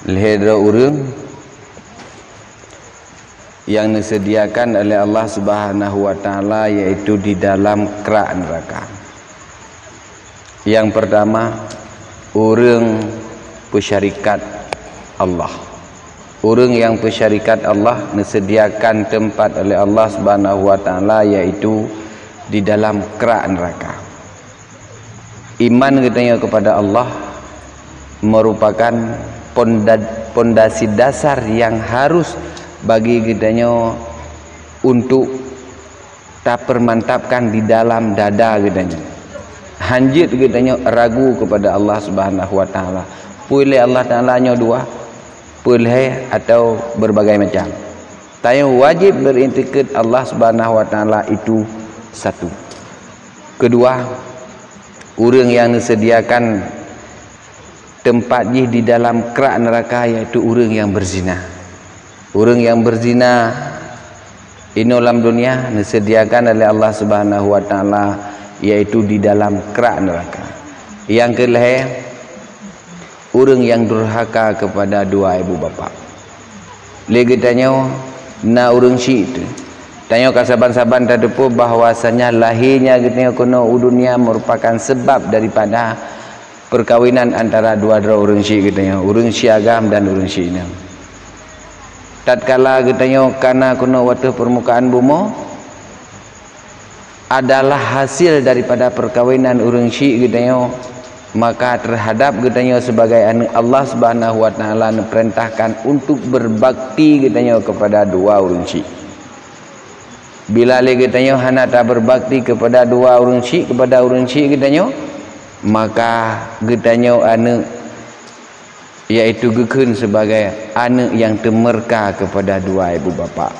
lehera urang yang disediakan oleh Allah Subhanahu wa taala, yaitu di dalam kerak neraka. Yang pertama, urang pensyarikat Allah. Urang yang pensyarikat Allah disediakan tempat oleh Allah Subhanahu wa taala, yaitu di dalam kerak neraka. Iman katanya kepada Allah merupakan pondasi dasar yang harus bagi kitanya untuk tak permantapkan di dalam dada kitanya. Hanjit kitanya ragu kepada Allah Subhanahu wa taala. Pilih Allah taala nya dua, pilih atau berbagai macam. Tayo wajib berintikad Allah Subhanahu wa taala itu satu. Kedua, urang yang disediakan tempat di dalam kerak neraka, yaitu urang yang berzina. Urang yang berzina ini dalam dunia disediakan oleh Allah Subhanahu wa taala, yaitu di dalam kerak neraka. Yang kelima, urang yang durhaka kepada dua ibu bapa. Lagi tanya na urang syik tu. Tanya ke saban-saban terdepu bahwasanya lahirnya gitu kono dunia merupakan sebab daripada perkawinan antara dua-dua urang syik gitu, urang syagam dan urang syik ni. Tatkala katanya karena kuno waktu permukaan bumi adalah hasil daripada perkawinan urang syik katanya, maka terhadap katanya sebagai anak Allah Subhanahu wa taala perintahkan untuk berbakti katanya kepada dua urang syik. Bila lagi katanya hana tak berbakti kepada dua urang syik, kepada urang syik katanya, maka katanya anak yaitu gekun sebagai anak yang temerka kepada dua ibu bapa.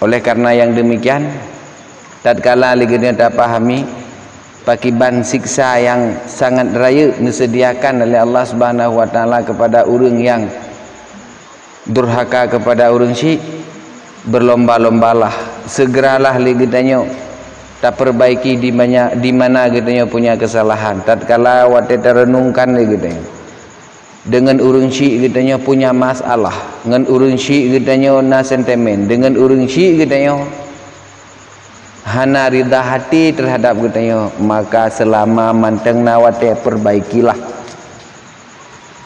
Oleh karena yang demikian, tatkala lagi dia tak pahami pakiban siksa yang sangat raya disediakan oleh Allah Subhanahu wa taala kepada urang yang durhaka kepada urang syik, berlomba-lombalah, segeralah lagi tanya tak perbaiki di mana katanya punya kesalahan. Tatkala waktu terenungkan lagi tanya dengan urang syik katanya punya masalah, dengan urang syik katanya na sentimen, dengan urang syik katanya hana rida hati terhadap katanya, maka selama manteng nawate perbaikilah.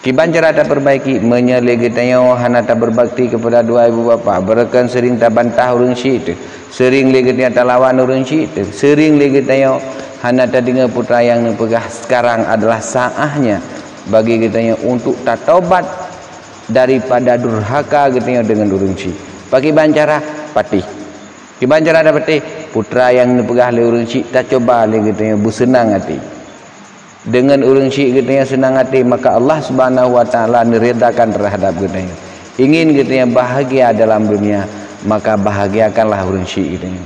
Kiban cara tak perbaiki menyelih katanya hana tak berbakti kepada dua ibu bapa, berkan sering tak bantah urang syik tu, sering lagi katanya tak lawan urang syik tu, sering lagi katanya hana tak dengar putra yang nepegah. Sekarang adalah saatnya bagi katanya untuk tak taubat daripada durhaka katanya dengan urang syik. Bagi bancara patih. Kiban cara tak patih, putra yang nepegah le urang syik tak coba le katanya bersenang hati. Dengan urang syik katanya senang hati, maka Allah Subhanahu wa taala meredakan terhadap katanya. Ingin katanya bahagia dalam dunia, maka bahagiakanlah urang syik katanya.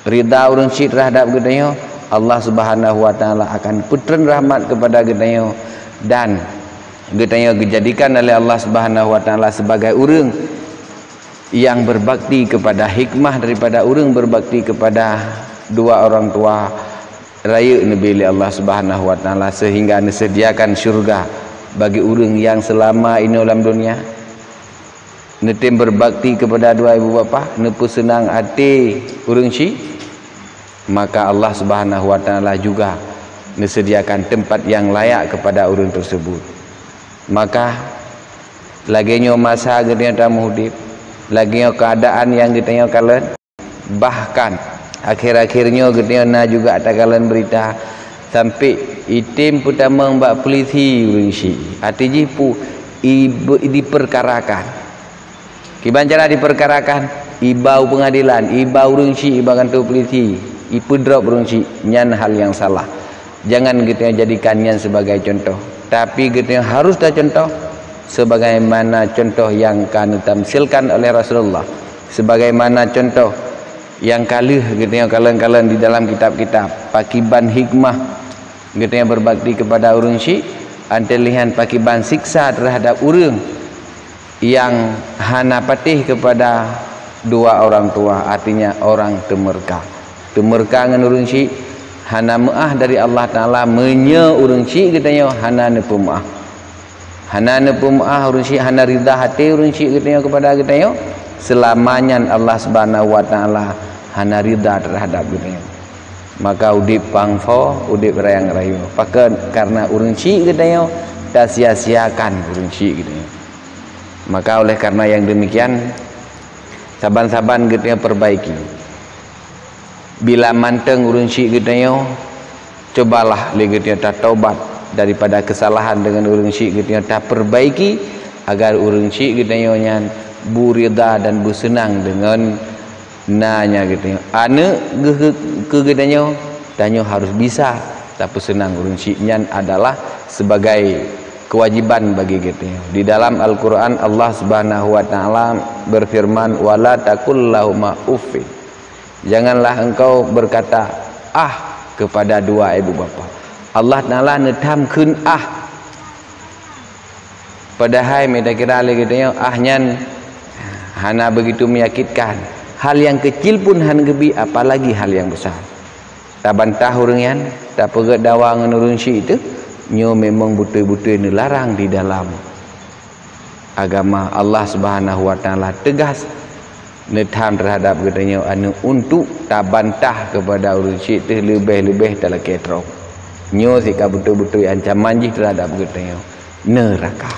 Rida urang syik terhadap katanya, Allah Subhanahu wa taala akan putran rahmat kepada katanya, dan katanya dijadikan oleh Allah Subhanahu wa taala sebagai urang yang berbakti kepada hikmah daripada urang berbakti kepada dua orang tua raya Nabi Allah Subhanahu wa taala, sehingga disediakan syurga bagi urang yang selama ini dalam dunia netim berbakti kepada dua ibu bapa, nepu senang hati urang syik, maka Allah Subhanahu wa taala juga disediakan tempat yang layak kepada urang tersebut. Maka laginya masa kita tamu hidup, laginya keadaan yang kita kalian, bahkan akhir-akhirnya kita juga tak kalian berita sampai itim pertama mbak peliti urang syik hati jipu diperkarakan. Kiban cara diperkarakan, ibau pengadilan, ibau urang syik, ibau kantor peliti, ipu drop urang syik, nyan hal yang salah. Jangan kita jadikannya sebagai contoh, tapi kita harus tak contoh sebagaimana contoh yang akan ditamsilkan oleh Rasulullah, sebagaimana contoh yang kalih gitu yang kalian di dalam kitab-kitab pakiban hikmah gitu yang berbakti kepada urang syik, antelihan pakiban siksa terhadap urang yang hana patih kepada dua orang tua, artinya orang temerka dengan urang syik, hana maah dari Allah taala menye urang syik katanya hana nepu maah, Hana nepumuah urang syik hana ridha hati urang syik katanya kepada katanya selamanya Allah Subhanahu wa taala hana ridha terhadap katanya. Maka udip pangfo udip rayang-rayu. Pakai karena urang syik katanya tak sia-siakan urang syik katanya. Maka oleh karena yang demikian saban-saban katanya perbaiki. Bila manteng urang syik katanya cobalah le katanya taubat daripada kesalahan dengan urang syik katanya tak perbaiki agar urang syik katanya nyan burida dan bersenang dengan nanya katanya ane ke katanya tanya harus bisa tapi senang urang syik nyan adalah sebagai kewajiban bagi katanya. Di dalam Al-Qur'an Allah Subhanahu wa taala berfirman wala taqul lahum uffin. Janganlah engkau berkata kepada dua ibu bapa. Allah Ta'ala netamkeun padahal mereka kira lagi katanya nyan hana begitu menyakitkan. Hal yang kecil pun han gebi apalagi hal yang besar. Tak bantah urang yan, tak pegat dawa ngan urang syik itu nyo memang betul-betul dilarang di dalam agama Allah Subhanahu wa taala tegas netam terhadap katanya anu untuk tak bantah kepada urang syik itu lebih-lebih dalam ketrok. Nyo sika betul-betul ancaman jih terhadap katanya neraka.